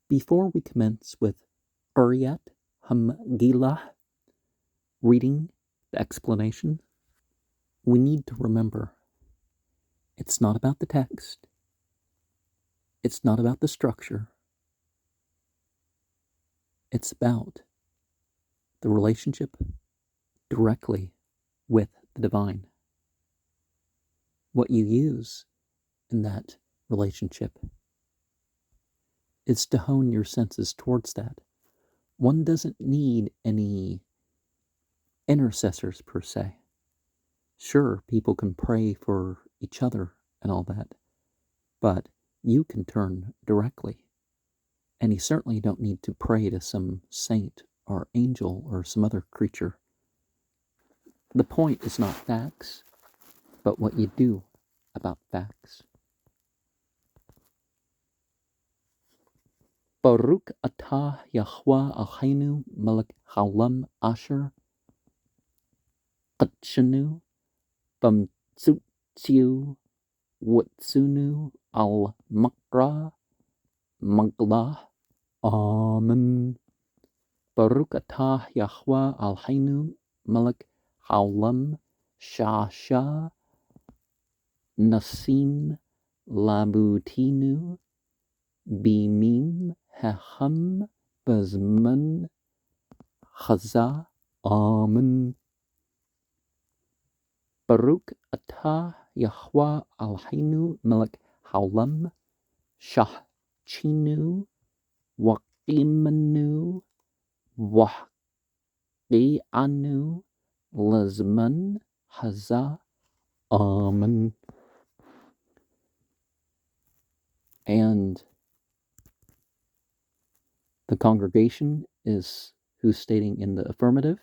Before we commence with Qareeat Hamageelah, reading the explanation, we need to remember it's not about the text, it's not about the structure, it's about the relationship directly with the divine. What you use in that relationship is to hone your senses towards that. One doesn't need any intercessors per se. Sure, people can pray for each other and all that, but you can turn directly. And you certainly don't need to pray to some saint or angel or some other creature. The point is not facts, but what you do about facts. Baruch atah Yahweh Eloheinu melech haolam asher qadshanu b'mtziut wutzunu al makra maglah. Amen. Baruch atah Yahweh Eloheinu melech haolam shasha nasim labutinu bimim hecham bezman chaza. Amen. Baruch atah Yahweh Eloheinu melech haolam shachinu waqimanu wahqi'anu lezman haza. Amen. And the congregation is who's stating in the affirmative.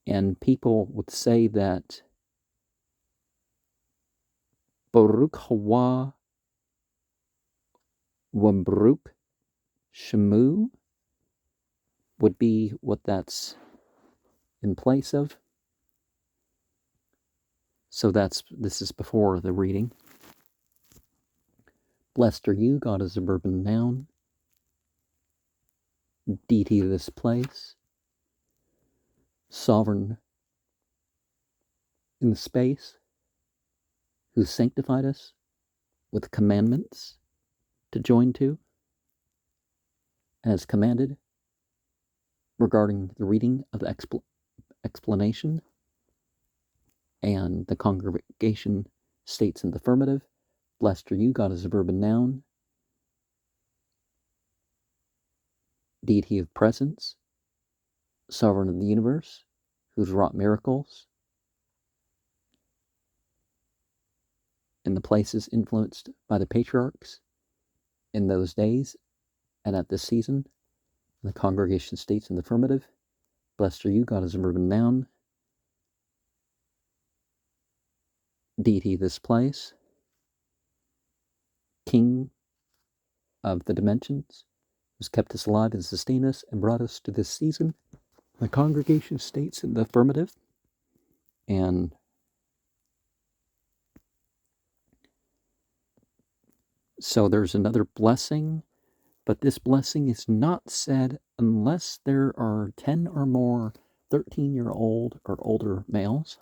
And people would say that Baruch Hawa wa Baruch Shemu would be what that's in place of. So this is before the reading. Blessed are you, God is a verb and noun. Deity of this place. Sovereign in the space, who sanctified us with commandments to join to, as commanded regarding the reading of the explanation. And the congregation states in the affirmative, blessed are you, God is a verb and noun. Deity of presence, sovereign of the universe, who's wrought miracles in the places influenced by the patriarchs in those days and at this season. And the congregation states in the affirmative, blessed are you, God is a verb and noun. Deity of this place, King of the dimensions, who's kept us alive and sustained us and brought us to this season. The congregation states in the affirmative. And so there's another blessing, but this blessing is not said unless there are 10 or more 13-year-old or older males.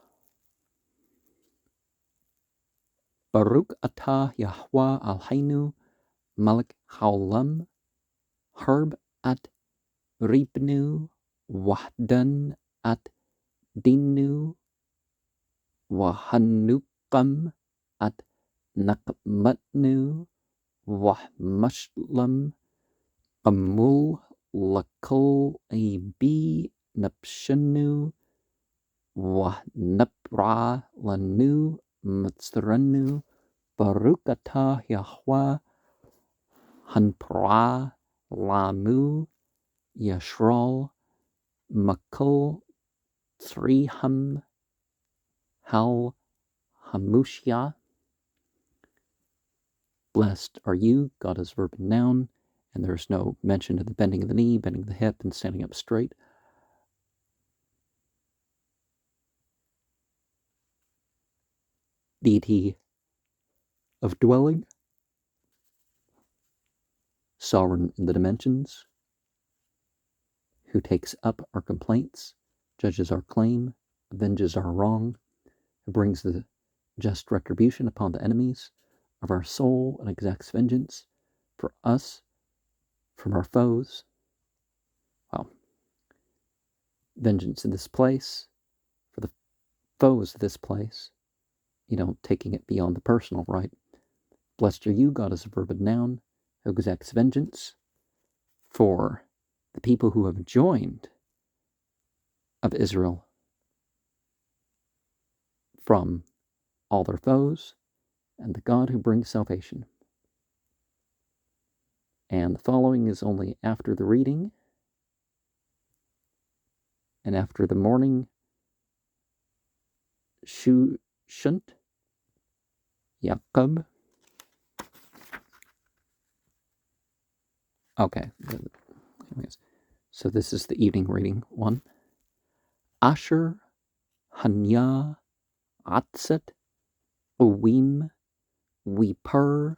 Baruch atah Yahweh Eloheinu melech haolam harb at ribnu wahdan at dinu wahanukam at nakmatnu wahmashlam qamul lakal abi napshanu wahnapra lanu matsranu. Baruch atah Yahweh hanpra lamu yashral makal triham hal hamushya. Blessed are you, God is verb and noun, and there's no mention of the bending of the knee, bending of the hip, and standing up straight. deity of dwelling, sovereign in the dimensions, who takes up our complaints, judges our claim, avenges our wrong, who brings the just retribution upon the enemies of our soul and exacts vengeance for us from our foes. Well, vengeance in this place, for the foes of this place, taking it beyond the personal, right? Blessed are you, God is a verb and noun, who exacts vengeance for the people who have joined of Israel from all their foes, and the God who brings salvation. And the following is only after the reading and after the morning shunt, Yaequb. Okay, so this is the evening reading one. Asher Hanya Atzet Uwim Weeper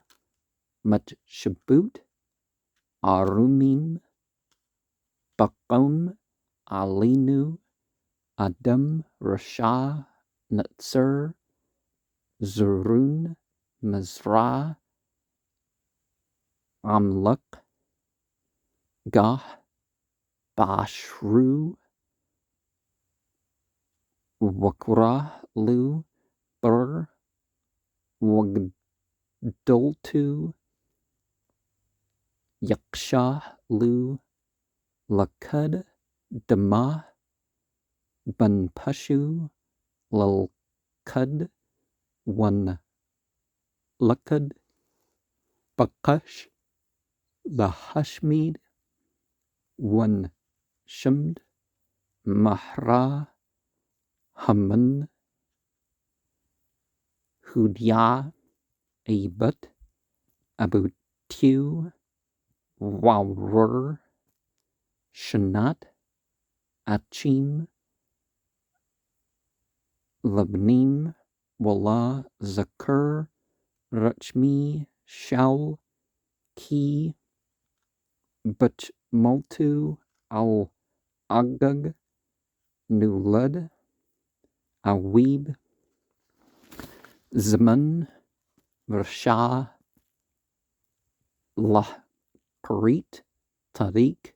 Matshabut Arumim Bakum Alinu Adam Rasha Natzer Zurun Mazra Amluk Gah Bashru Wakralu Bur Wagdultu Yaksha Lu Lakad Dama Banpashu Lalkad One Lakad Bakash the Hashmid One Shimd Mahra Haman Hudya Abat Abutiu Wawr Shanat Achim Labnim Wallah Zakur Rachmi Shaul Ki Butmaltu Al Agag Nulad Awib Zaman Rasha Lah Qareeat Tariq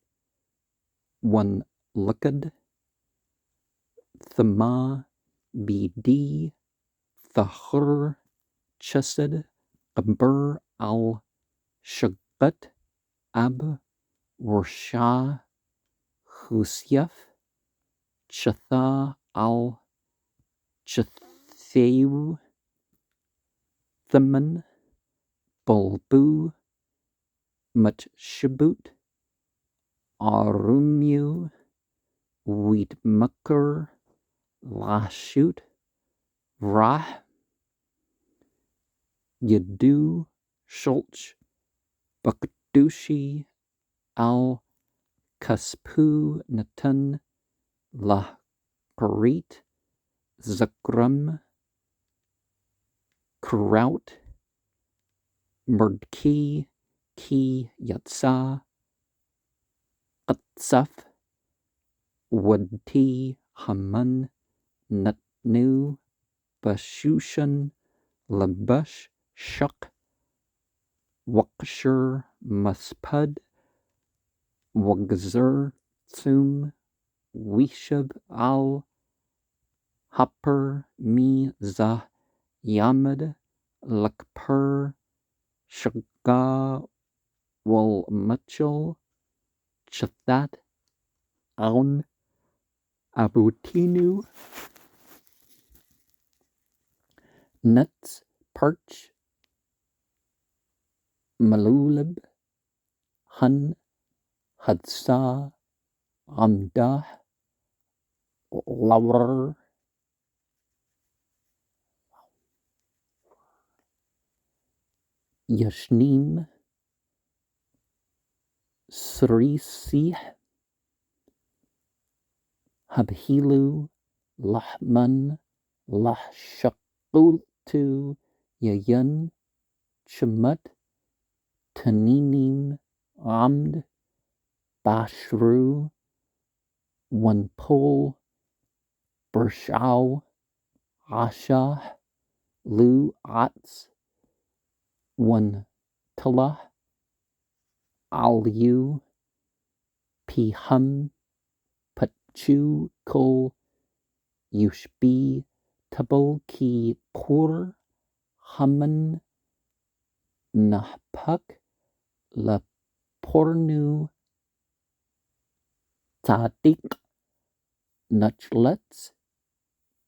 One Lakad Thama Bidi Thahur Chesed Qabr Al Shagat Ab Warsha Husyaf Chatha Al Chatheu Thaman Bulbu Matshabut Arumu Wheatmucker Lashut Rah Yadu Shulch Bakdushi Al Kaspu Natan La Qareet Zakram Kraut Murdki Ki Yatsa Qatsaf Wadti Haman Natnu Bashushan Labush Shuk Wakshur Maspud Wagzer Tsum Wishab Al Happer Mi Zah Yamad Lakpur Shaga Wal Machel Chathat Aun Abutinu Nuts Perch Malulab Hun Hadsa Amdah Lawr Yashnim Srisih Habhilu Lahman Lahshakul Shaltu Yayun Shemut Taninim Amd Bashru One Pol Bershau Asha Lu Atz One Talah Aliu Pihum Pachu Kol Yushbi Tabol Ki Pur Haman Nahpuk La Pornu Tadik Nuchlets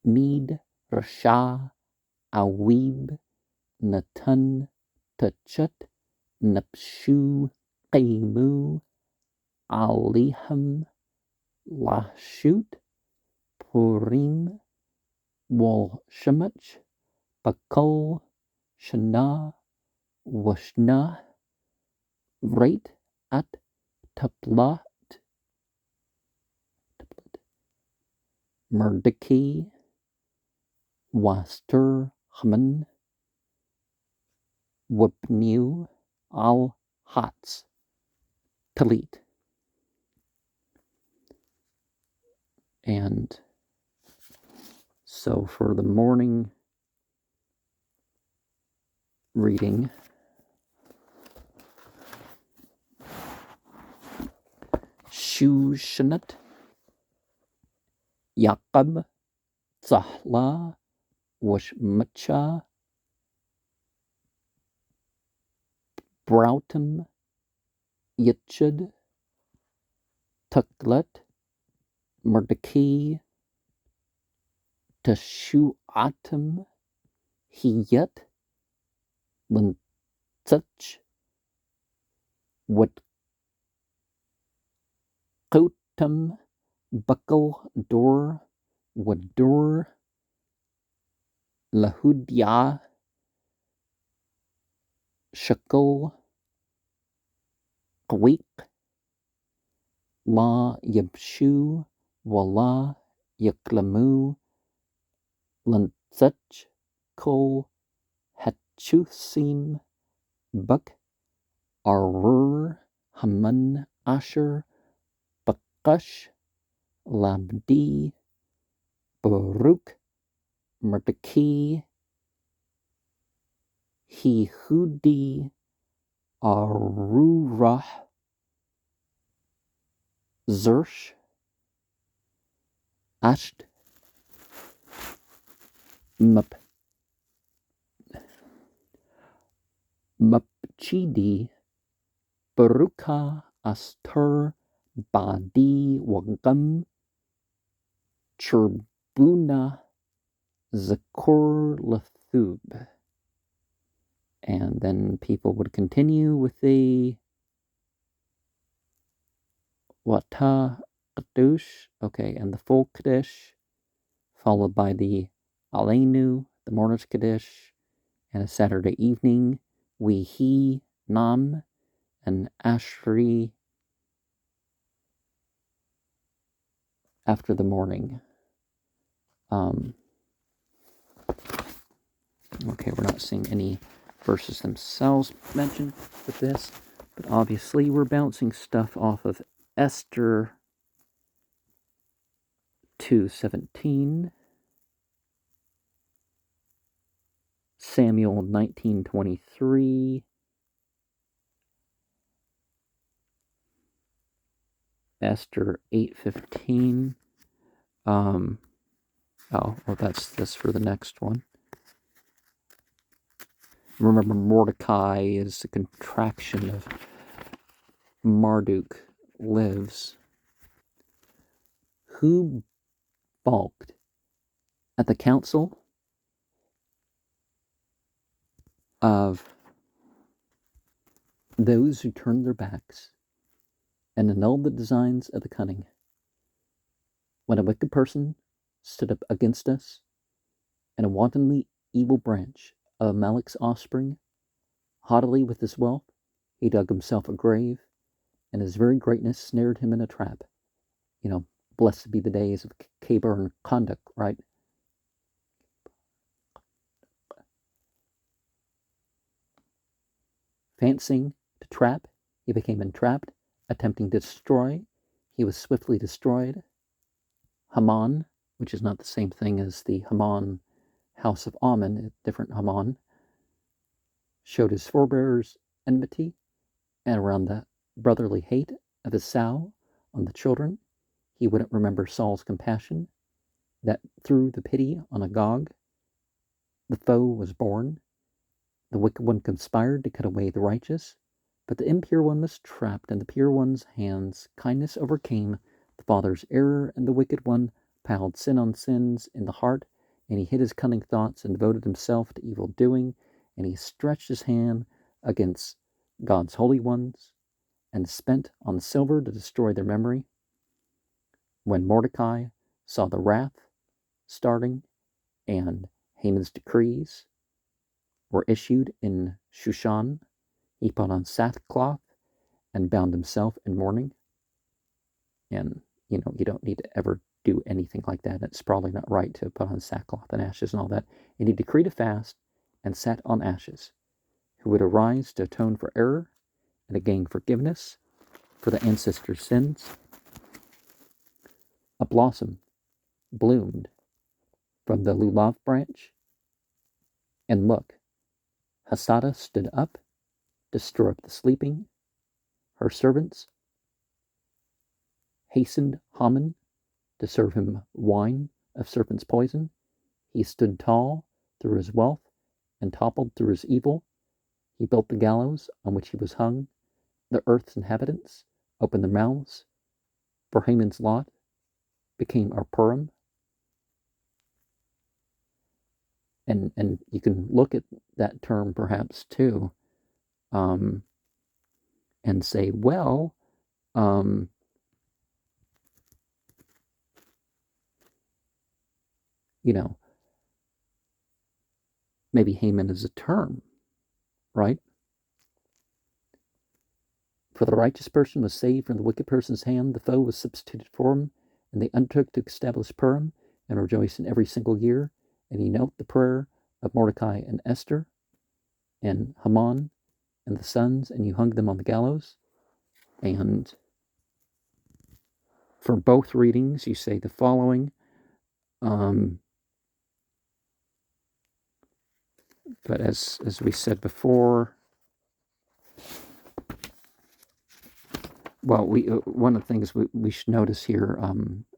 Mead Rasha Awib Natun Tachut Napshu Qaimu Aliham Lashut Purim Wal Shemach Bakol Shana Washna Rate at Taplat Merdeki Waster Haman Wupnu Al Hats Talit. And so for the morning reading, Shushanat Yaequb Zahla Washmacha Broughton Yitchud Tuklet Merdeki Teshuatim Hiyat Lintzach Watkotum Buckle Dor Wadur Lahudya Shakul Qawik La Yabshu Wala Yaklamu Lantzach Kol Hachusim Buk Arur Haman Asher Bakash Labdi Baruch Merdeki Hehudi Arurah Zersh Asht Mapchidi Baruka Astur Badi Wagam Churbuna Zakur Lathub. And then people would continue with the Wata Kadush, okay, and the full Kaddish, followed by the Aleinu, the Morning Kaddish, and a Saturday evening, Wihi Nam, and Ashri after the morning. Okay, we're not seeing any verses themselves mentioned with this, but obviously we're bouncing stuff off of Esther 2:17, Samuel 19:23, Esther 8:15. That's for the next one. Remember, Mordecai is a contraction of Marduk lives. Who balked at the council of those who turned their backs and annulled the designs of the cunning? When a wicked person stood up against us, and a wantonly evil branch of Amalek's offspring, haughtily with his wealth, he dug himself a grave, and his very greatness snared him in a trap. Blessed be the days of Caber and Conduct, right? Fancying to trap, he became entrapped. Attempting to destroy, he was swiftly destroyed. Haman, which is not the same thing as the Haman house of Ammon, a different Haman, showed his forebears enmity, and around the brotherly hate of Esau on the children, he wouldn't remember Saul's compassion, that through the pity on Agag, the foe was born. The wicked one conspired to cut away the righteous, but the impure one was trapped in the pure one's hands. Kindness overcame the father's error, and the wicked one piled sin on sins in the heart, and he hid his cunning thoughts and devoted himself to evil doing, and he stretched his hand against God's holy ones, and spent on silver to destroy their memory. When Mordecai saw the wrath starting, and Haman's decrees were issued in Shushan, he put on sackcloth and bound himself in mourning. And, you don't need to ever do anything like that. It's probably not right to put on sackcloth and ashes and all that. And he decreed a fast and sat on ashes, who would arise to atone for error and to gain forgiveness for the ancestors' sins. A blossom bloomed from the lulav branch, and look, Hadassah stood up to stir up the sleeping. Her servants hastened Haman to serve him wine of serpent's poison. He stood tall through his wealth and toppled through his evil. He built the gallows on which he was hung. The earth's inhabitants opened their mouths, for Haman's lot became our Purim. And you can look at that term perhaps too, and say, well, maybe Haman is a term, right? For the righteous person was saved from the wicked person's hand, the foe was substituted for him, and they undertook to establish Purim and rejoice in every single year. And you note the prayer of Mordecai and Esther and Haman and the sons, and you hung them on the gallows. And for both readings, you say the following. But as we said before, well, one of the things we should notice here,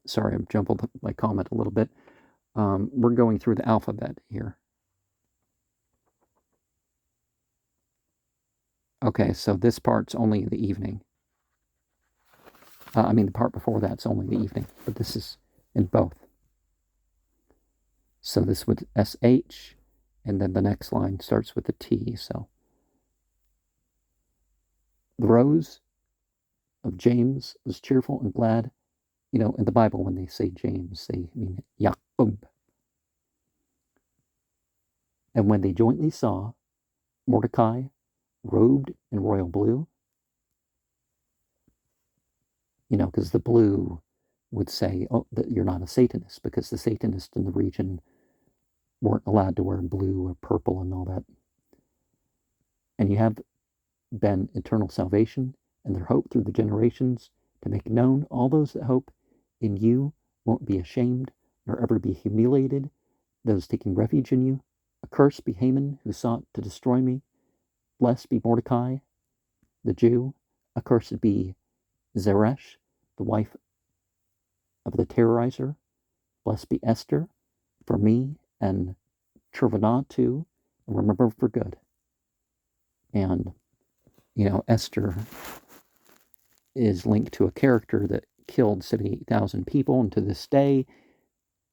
sorry, I've jumbled my comment a little bit. We're going through the alphabet here. Okay, so this part's only the evening. The part before that's only the evening, but this is in both. So this would SH, and then the next line starts with a T. So the rose of James was cheerful and glad. In the Bible, when they say James, they mean Yaequb. And when they jointly saw Mordecai robed in royal blue, because the blue would say, oh, that you're not a Satanist, because the Satanists in the region weren't allowed to wear blue or purple and all that. And you have been eternal salvation and their hope through the generations, to make known all those that hope in you won't be ashamed nor ever be humiliated, those taking refuge in you. Accursed be Haman, who sought to destroy me. Blessed be Mordecai, the Jew. Accursed be Zeresh, the wife of the terrorizer. Blessed be Esther, for me, and Chervanah too, and remember for good. And, Esther is linked to a character that killed 78,000 people, and to this day,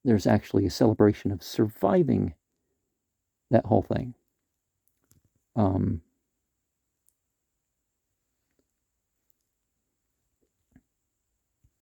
there's actually a celebration of surviving that whole thing.